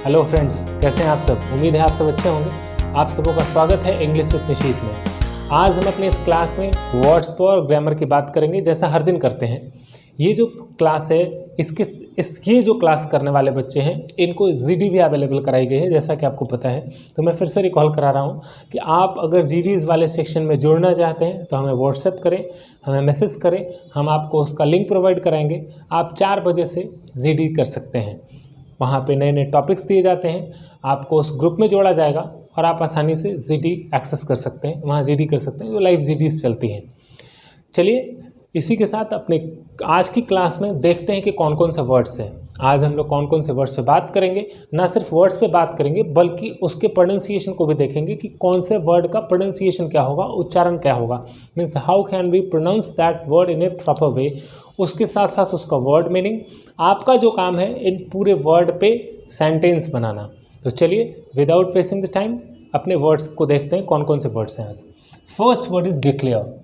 Hello friends, कैसे हैं आप सब। उम्मीद है आप सब अच्छे होंगे। आप सबों का स्वागत है इंग्लिश विद निशीत में। आज हम अपने इस क्लास में वर्ड्स पर और ग्रामर की बात करेंगे, जैसा हर दिन करते हैं। ये जो क्लास है ये जो क्लास करने वाले बच्चे हैं, इनको जीडी भी अवेलेबल कराई गई है, जैसा कि आपको पता है। तो मैं फिर से रिकॉल करा रहा हूँ कि आप अगर जीडीज़ वाले सेक्शन में जुड़ना चाहते हैं तो हमें व्हाट्सएप करें, हमें मैसेज करें, हम आपको उसका लिंक प्रोवाइड कराएंगे। आप 4 बजे से जीडी कर सकते हैं। वहाँ पे नए नए टॉपिक्स दिए जाते हैं, आपको उस ग्रुप में जोड़ा जाएगा और आप आसानी से जीडी एक्सेस कर सकते हैं, वहाँ जीडी कर सकते हैं, जो लाइव जीडीज़ चलती हैं। चलिए, इसी के साथ अपने आज की क्लास में देखते हैं कि कौन कौन से वर्ड्स हैं। आज हम लोग कौन कौन से वर्ड्स पे बात करेंगे। ना सिर्फ वर्ड्स पे बात करेंगे बल्कि उसके प्रोनाउंसिएशन को भी देखेंगे कि कौन से वर्ड का प्रोनाउंसिएशन क्या होगा, उच्चारण क्या होगा, means how can we pronounce that word in a proper way. उसके साथ साथ उसका वर्ड मीनिंग। आपका जो काम है इन पूरे वर्ड पे सेंटेंस बनाना। तो चलिए, विदाउट वेस्टिंग द टाइम अपने वर्ड्स को देखते हैं कौन कौन से वर्ड्स हैं आज। First word is declare.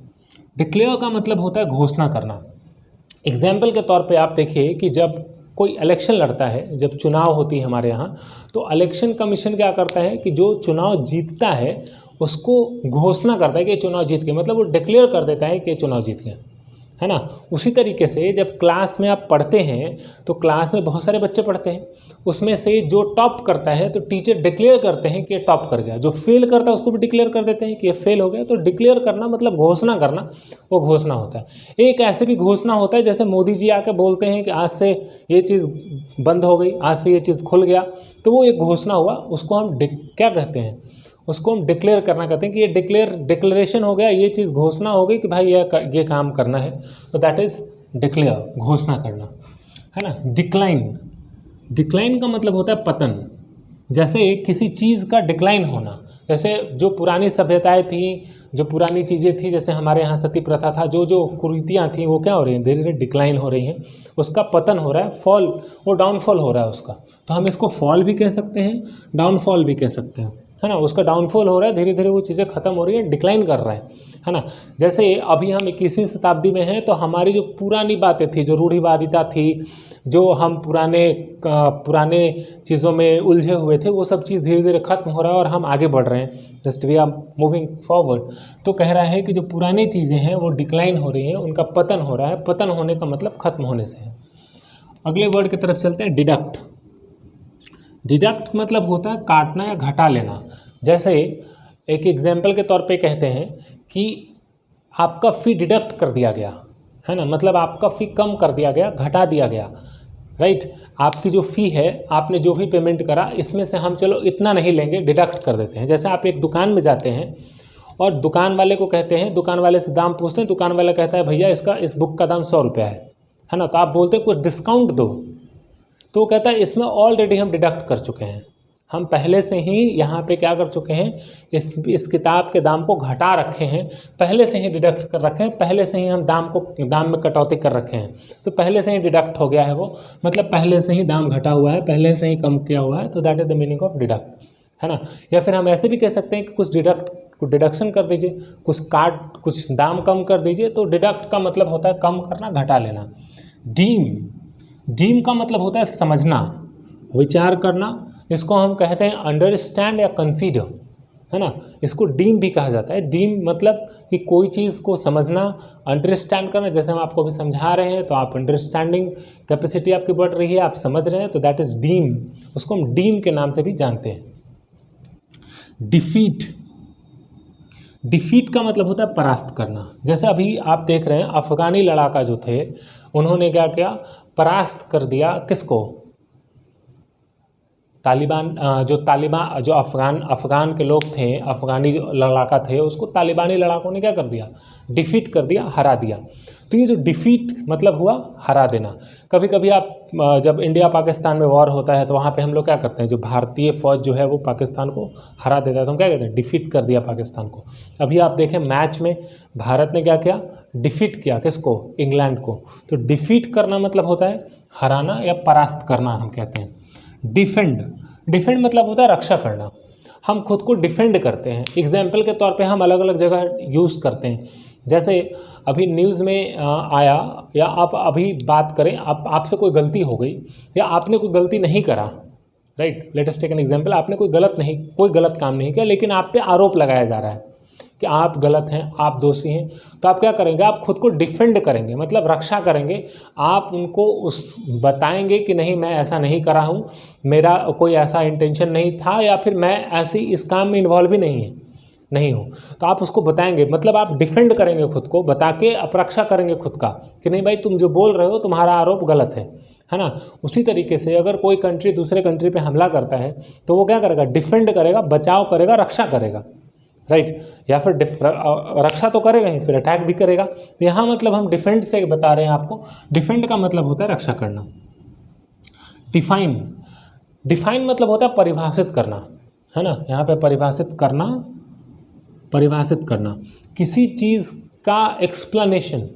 Declare का मतलब होता है घोषणा करना। एग्जाम्पल के तौर पे आप देखिए कि जब कोई इलेक्शन लड़ता है, जब चुनाव होती है हमारे यहाँ, तो इलेक्शन कमीशन क्या करता है कि जो चुनाव जीतता है उसको घोषणा करता है कि चुनाव जीत गए, मतलब वो डिक्लेयर कर देता है कि चुनाव जीत गए, है ना। उसी तरीके से जब क्लास में आप पढ़ते हैं तो क्लास में बहुत सारे बच्चे पढ़ते हैं, उसमें से जो टॉप करता है तो टीचर डिक्लेयर करते हैं कि ये टॉप कर गया। जो फेल करता है उसको भी डिक्लेयर कर देते हैं कि ये फेल हो गया। तो डिक्लेयर करना मतलब घोषणा करना, वो घोषणा होता है। एक ऐसे भी घोषणा होता है जैसे मोदी जी आके बोलते हैं कि आज से ये चीज़ बंद हो गई, आज से ये चीज़ खुल गया, तो वो एक घोषणा हुआ। उसको हम क्या कहते हैं, उसको हम डिक्लेयर करना कहते हैं कि ये डिक्लेरेशन हो गया, ये चीज़ घोषणा हो गई कि भाई ये काम करना है। तो दैट इज़ डिक्लेयर, घोषणा करना, है ना। डिक्लाइन का मतलब होता है पतन। जैसे किसी चीज़ का डिक्लाइन होना, जैसे जो पुरानी सभ्यताएं थी, जो पुरानी चीज़ें थी, जैसे हमारे यहाँ सती प्रथा था, जो कुरीतियाँ थी वो क्या हो रही हैं, धीरे धीरे डिक्लाइन हो रही हैं, उसका पतन हो रहा है, फॉल, वो डाउनफॉल हो रहा है उसका। तो हम इसको फॉल भी कह सकते हैं, डाउनफॉल भी कह सकते हैं, है ना। उसका डाउनफॉल हो रहा है, धीरे धीरे वो चीज़ें ख़त्म हो रही है, डिक्लाइन कर रहा है ना। जैसे अभी हम 21वीं शताब्दी में हैं, तो हमारी जो पुरानी बातें थी, जो रूढ़िवादिता थी, जो हम पुराने चीज़ों में उलझे हुए थे, वो सब चीज़ धीरे धीरे ख़त्म हो रहा है और हम आगे बढ़ रहे हैं, just we are moving forward. तो कह रहा है कि जो पुरानी चीज़ें हैं वो डिक्लाइन हो रही हैं, उनका पतन हो रहा है। पतन होने का मतलब ख़त्म होने से है। अगले वर्ड की तरफ चलते हैं, डिडक्ट। डिडक्ट मतलब होता है काटना या घटा लेना। जैसे एक एग्जाम्पल के तौर पे कहते हैं कि आपका फ़ी डिडक्ट कर दिया गया, है ना, मतलब आपका फ़ी कम कर दिया गया, घटा दिया गया, राइट। आपकी जो फ़ी है, आपने जो भी पेमेंट करा, इसमें से हम चलो इतना नहीं लेंगे, डिडक्ट कर देते हैं। जैसे आप एक दुकान में जाते हैं और दुकान वाले को कहते हैं, दुकान वाले से दाम पूछते हैं, दुकान वाला कहता है भैया इस बुक का दाम 100 रुपया है ना। तो आप बोलते हैं कुछ डिस्काउंट दो, तो वो कहता है इसमें ऑलरेडी हम डिडक्ट कर चुके हैं, हम पहले से ही यहाँ पे क्या कर चुके हैं, इस किताब के दाम को घटा रखे हैं, पहले से ही डिडक्ट कर रखे हैं, पहले से ही हम दाम में कटौती कर रखे हैं। तो पहले से ही डिडक्ट हो गया है वो, मतलब पहले से ही दाम घटा हुआ है, पहले से ही कम किया हुआ है। तो that is the meaning of deduct, है ना। या फिर हम ऐसे भी कह सकते हैं कि कुछ डिडक्शन कर दीजिए, कुछ दाम कम कर दीजिए। तो डिडक्ट का मतलब होता है कम करना, घटा लेना। डीम का मतलब होता है समझना, विचार करना। इसको हम कहते हैं अंडरस्टैंड या कंसीडर, है ना। इसको डीम भी कहा जाता है। डीम मतलब कि कोई चीज़ को समझना, अंडरस्टैंड करना। जैसे हम आपको भी समझा रहे हैं तो आप अंडरस्टैंडिंग कैपेसिटी आपकी बढ़ रही है, आप समझ रहे हैं, तो दैट इज़ डीम। उसको हम डीम के नाम से भी जानते हैं। डिफीट का मतलब होता है परास्त करना। जैसे अभी आप देख रहे हैं अफ़गानी लड़ाका जो थे, उन्होंने क्या किया, परास्त कर दिया किसको, जो अफ़गान के लोग थे, अफ़गानी जो लड़ाका थे, उसको तालिबानी लड़ाकों ने क्या कर दिया, डिफीट कर दिया, हरा दिया। तो ये जो डिफीट मतलब हुआ हरा देना। कभी कभी आप जब इंडिया पाकिस्तान में वॉर होता है तो वहाँ पे हम लोग क्या करते हैं, जो भारतीय फ़ौज जो है वो पाकिस्तान को हरा देता है, तो हम क्या कहते हैं, डिफीट कर दिया पाकिस्तान को। अभी आप देखें मैच में भारत ने क्या किया, डिफीट किया किसको, इंग्लैंड को। तो डिफीट करना मतलब होता है हराना या परास्त करना, हम कहते हैं। डिफेंड मतलब होता है रक्षा करना। हम खुद को डिफेंड करते हैं। एग्जाम्पल के तौर पे हम अलग अलग जगह यूज़ करते हैं। जैसे अभी न्यूज़ में आया, या आप अभी बात करें, आपसे कोई गलती हो गई या आपने कोई गलती नहीं करा, right. Let us take an example, आपने कोई गलत काम नहीं किया, लेकिन आप पे आरोप लगाया जा रहा है कि आप गलत हैं, आप दोषी हैं। तो आप क्या करेंगे, आप खुद को डिफेंड करेंगे, मतलब रक्षा करेंगे। आप उनको बताएंगे कि नहीं, मैं ऐसा नहीं करा हूँ, मेरा कोई ऐसा इंटेंशन नहीं था, या फिर मैं ऐसी इस काम में इन्वॉल्व ही नहीं हूँ। तो आप उसको बताएंगे, मतलब आप डिफेंड करेंगे खुद को, बता के अपरक्षा करेंगे खुद का कि नहीं भाई, तुम जो बोल रहे हो तुम्हारा आरोप गलत है ना। उसी तरीके से अगर कोई कंट्री दूसरे कंट्री पे हमला करता है तो वो क्या करेगा, डिफेंड करेगा, बचाव करेगा, रक्षा करेगा, राइट। या फिर रक्षा तो करेगा ही, फिर अटैक भी करेगा। तो यहाँ मतलब हम डिफेंड से बता रहे हैं आपको। डिफेंड का मतलब होता है रक्षा करना। डिफाइन मतलब होता है परिभाषित करना, है ना। यहाँ पे परिभाषित करना किसी चीज़ का एक्सप्लेनेशन।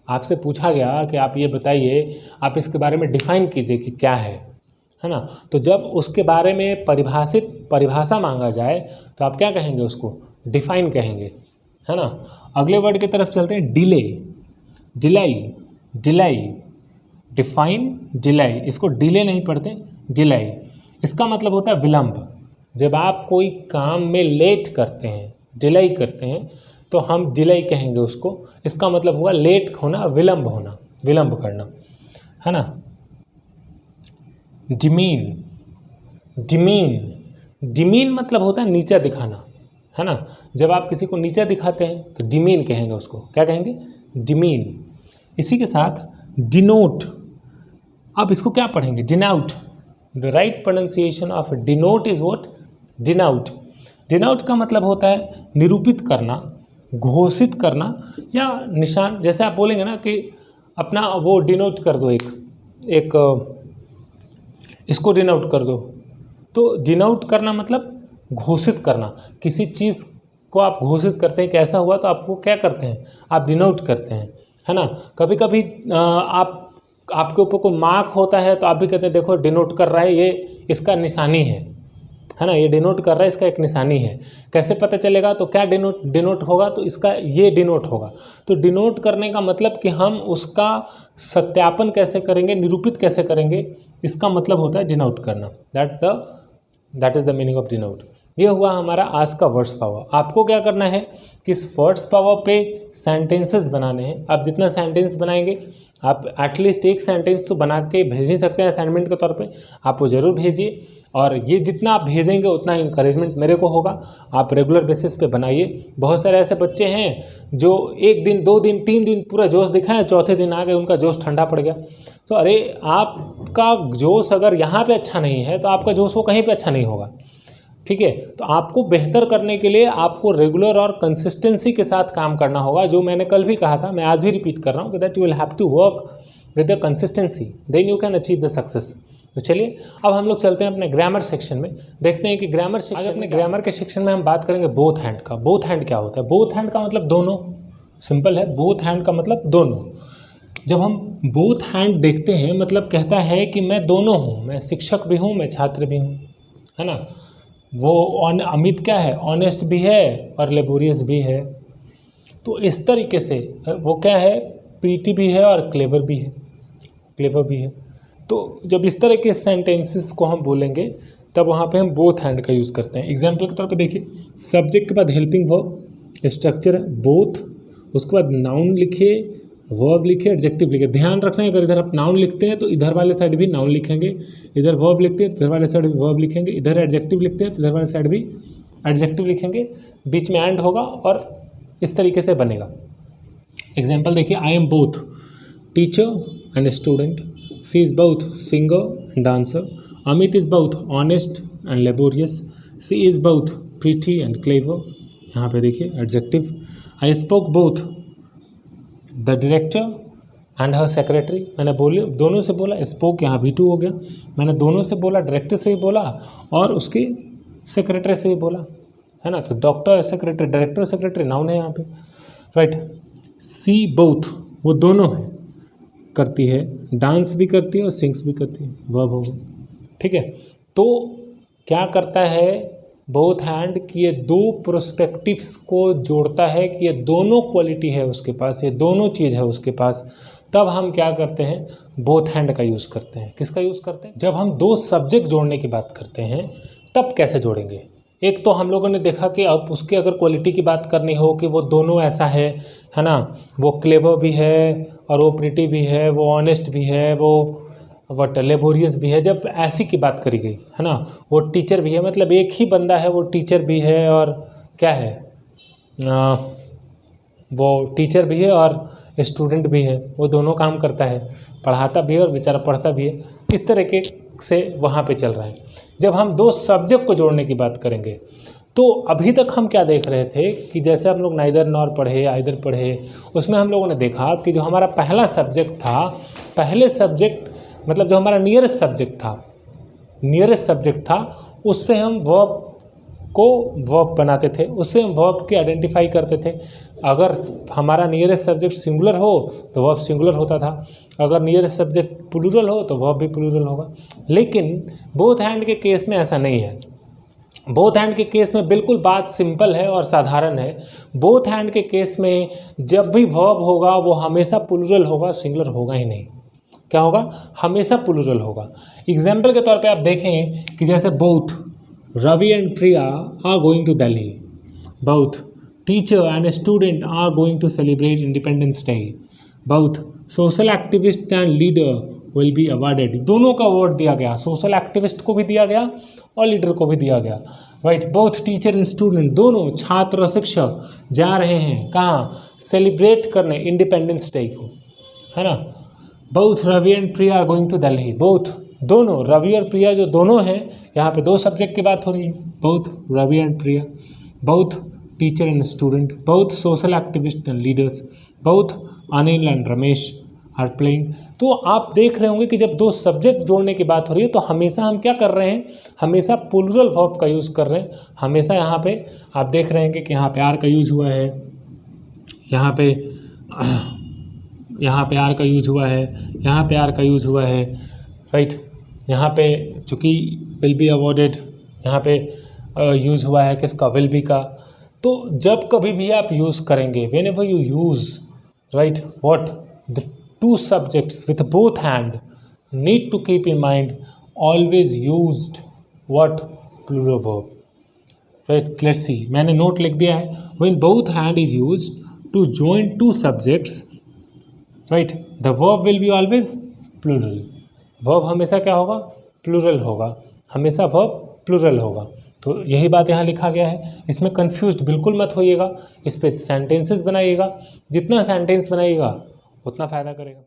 आपसे पूछा गया कि आप ये बताइए, आप इसके बारे में डिफाइन कीजिए कि क्या है ना। तो जब उसके बारे में परिभाषा मांगा जाए तो आप क्या कहेंगे, उसको डिफाइन कहेंगे, है ना। अगले वर्ड की तरफ चलते हैं, डिलाई। डिफाइन, डिलाई, इसको डिले नहीं पढ़ते, डिलाई। इसका मतलब होता है विलंब। जब आप कोई काम में लेट करते हैं, डिलाई करते हैं, तो हम डिलाई कहेंगे उसको। इसका मतलब हुआ लेट होना, विलंब करना, है ना। डिमीन मतलब होता है नीचा दिखाना, है ना। जब आप किसी को नीचा दिखाते हैं तो डिमीन कहेंगे उसको। क्या कहेंगे, डिमीन। इसी के साथ डिनोट। अब इसको क्या पढ़ेंगे, denote. The right pronunciation of denote is what, denote. Denote का मतलब होता है निरूपित करना, घोषित करना या निशान। जैसे आप बोलेंगे ना कि अपना वो डिनोट कर दो, एक इसको डिनोट कर दो। तो डिनोट करना मतलब घोषित करना। किसी चीज़ को आप घोषित करते हैं कि ऐसा हुआ, तो आपको क्या करते हैं, आप डिनोट करते हैं, है ना। कभी कभी आपके ऊपर कोई मार्क होता है तो आप भी कहते हैं देखो डिनोट कर रहा है, ये इसका निशानी है ना, ये डिनोट कर रहा है, इसका एक निशानी है। कैसे पता चलेगा, तो क्या डिनोट होगा, तो इसका ये डिनोट होगा। तो डिनोट करने का मतलब कि हम उसका सत्यापन कैसे करेंगे, निरूपित कैसे करेंगे, इसका मतलब होता है डिनोट करना। That is the meaning of denote. ये हुआ हमारा आज का वर्ड्स पावर। आपको क्या करना है कि इस वर्ड्स पावर पे सेंटेंसेस बनाने हैं। आप जितना सेंटेंस बनाएंगे, आप एटलीस्ट एक सेंटेंस तो बना के भेज ही सकते हैं असाइनमेंट के तौर पे, आप वो ज़रूर भेजिए। और ये जितना आप भेजेंगे उतना इंकरेजमेंट मेरे को होगा। आप रेगुलर बेसिस पे बनाइए। बहुत सारे ऐसे बच्चे हैं जो 1 दिन 2 दिन 3 दिन पूरा जोश दिखाएं, चौथे दिन आ गए उनका जोश ठंडा पड़ गया। तो अरे, आपका जोश अगर यहाँ पे अच्छा नहीं है तो आपका जोश वो कहीं पे अच्छा नहीं होगा, ठीक है। तो आपको बेहतर करने के लिए आपको रेगुलर और कंसिस्टेंसी के साथ काम करना होगा। जो मैंने कल भी कहा था, मैं आज भी रिपीट कर रहा हूँ कि that you will have to work with the consistency, then you can achieve the success. तो चलिए अब हम लोग चलते हैं अपने ग्रामर सेक्शन में, देखते हैं कि ग्रामर के सेक्शन में हम बात करेंगे बोथ हैंड का। बोथ हैंड क्या होता है, बोथ हैंड का मतलब दोनों, सिंपल है। बोथ हैंड का मतलब दोनों। जब हम बोथ हैंड देखते हैं, मतलब कहता है कि मैं दोनों हूँ, मैं शिक्षक भी हूँ, मैं छात्र भी हूँ, है ना। वो अमित क्या है, ऑनेस्ट भी है और लेबोरियस भी है। तो इस तरीके से वो क्या है, प्रीटी भी है और क्लेवर भी है। तो जब इस तरह के सेंटेंसेस को हम बोलेंगे तब वहाँ पे हम बोथ हैंड का यूज़ करते हैं। एग्जाम्पल के तौर पे देखिए, सब्जेक्ट के बाद हेल्पिंग वर्ब, स्ट्रक्चर है बोथ, उसके बाद नाउन लिखिए, वर्ब लिखिए, एडजेक्टिव लिखिए। ध्यान रखना है, अगर इधर आप नाउन लिखते हैं तो इधर वाले साइड भी नाउन लिखेंगे, इधर वर्ब लिखते हैं तो इधर वाले साइड भी वर्ब लिखेंगे, इधर एडजेक्टिव लिखते हैं तो इधर वाले साइड भी एडजेक्टिव लिखेंगे, बीच में एंड होगा और इस तरीके से बनेगा। एग्जाम्पल देखिए, I am both teacher and student, she is both singer and dancer, Amit is both honest and laborious, she is both pretty and clever। यहाँ पे देखिए adjective. I spoke both the director and her secretary, मैंने दोनों से बोला, spoke यहाँ V2 हो गया। मैंने दोनों से बोला, डायरेक्टर से भी बोला और उसके सेक्रेटरी से भी बोला, है ना। तो doctor, secretary, director, secretary noun है यहाँ पे, राइट। सी बोथ, वो दोनों है, करती है, डांस भी करती है और सिंग्स भी करती है, वर्ब होगा, ठीक है। तो क्या करता है बोथ हैंड कि ये दो प्रोस्पेक्टिव्स को जोड़ता है कि ये दोनों क्वालिटी है उसके पास, ये दोनों चीज़ है उसके पास। तब हम क्या करते हैं, बोथ हैंड का यूज़ करते हैं। किसका यूज़ करते हैं? जब हम दो सब्जेक्ट जोड़ने की बात करते हैं तब कैसे जोड़ेंगे? एक तो हम लोगों ने देखा कि अब उसकी अगर क्वालिटी की बात करनी हो कि वो दोनों ऐसा है ना, वो क्लेवर भी है और वो प्रिटी भी है, वो ऑनेस्ट भी है, वो बट लेबोरियस भी है, जब ऐसी की बात करी गई है ना, वो टीचर भी है, मतलब एक ही बंदा है, वो टीचर भी है और क्या है, वो टीचर भी है और स्टूडेंट भी है, वो दोनों काम करता है, पढ़ाता भी है और बेचारा पढ़ता भी है। इस तरीके से वहाँ पे चल रहा है। जब हम दो सब्जेक्ट को जोड़ने की बात करेंगे तो अभी तक हम क्या देख रहे थे कि जैसे हम लोग नाइदर नॉर पढ़े, आइदर पढ़े, उसमें हम लोगों ने देखा कि जो हमारा पहला सब्जेक्ट था, पहले सब्जेक्ट मतलब जो हमारा नियरेस्ट सब्जेक्ट था उससे हम वर्ब को वर्ब बनाते थे, उससे हम वर्ब की आइडेंटिफाई करते थे। अगर हमारा नियरेस्ट सब्जेक्ट सिंगुलर हो तो वर्ब सिंगुलर होता था, अगर नियरेस्ट सब्जेक्ट प्लूरल हो तो वर्ब भी प्लूरल होगा। लेकिन बोथ हैंड के केस में ऐसा नहीं है। बोथ हैंड के केस में बिल्कुल बात सिंपल है और साधारण है। बोथ हैंड के केस में जब भी वर्ब होगा वो हमेशा प्लूरल होगा, सिंगुलर होगा ही नहीं। क्या होगा? हमेशा प्लूरल होगा। एग्जाम्पल के तौर पे आप देखें कि जैसे both Ravi and Priya are going to Delhi, both teacher and student are going to celebrate Independence Day, both social activist and leader will be awarded. दोनों का अवार्ड दिया गया, सोशल एक्टिविस्ट को भी दिया गया और लीडर को भी दिया गया, right. Both teacher and student, दोनों छात्र और शिक्षक जा रहे हैं कहाँ? सेलिब्रेट करने इंडिपेंडेंस डे को, है ना। Both Ravi and Priya are going to Delhi, both दोनों, रवि और प्रिया जो दोनों हैं, यहाँ पे दो सब्जेक्ट की बात हो रही है। Both Ravi and Priya, both teacher and student, both social activist and leaders, both Anil and Ramesh are playing. तो आप देख रहे होंगे कि जब दो सब्जेक्ट जोड़ने की बात हो रही है तो हमेशा हम क्या कर रहे हैं? हमेशा प्लूरल वर्ब का यूज़ कर रहे हैं। हमेशा यहाँ पे आप देख रहे हैं कि यहाँ पे आर का यूज हुआ है, यहाँ पे आर का यूज हुआ है, यहाँ पे आर का यूज हुआ है, राइट। यहाँ पे चूँकि विल बी अवॉर्डेड, यहाँ पे यूज़ हुआ है किसका? विल बी का। तो जब कभी भी आप यूज़ करेंगे, whenever you use, right, what the two subjects with both and, need to keep in mind always used what? Plural verb, right. Let's see, मैंने नोट लिख दिया है। When both and is used to join two subjects, right, the verb will be always plural. Verb हमेशा क्या होगा? Plural होगा, हमेशा verb plural होगा। तो यही बात यहाँ लिखा गया है। इसमें कंफ्यूज्ड बिल्कुल मत होइएगा, इस पे सेंटेंसेस बनाइएगा। जितना सेंटेंस बनाइएगा उतना फ़ायदा करेगा।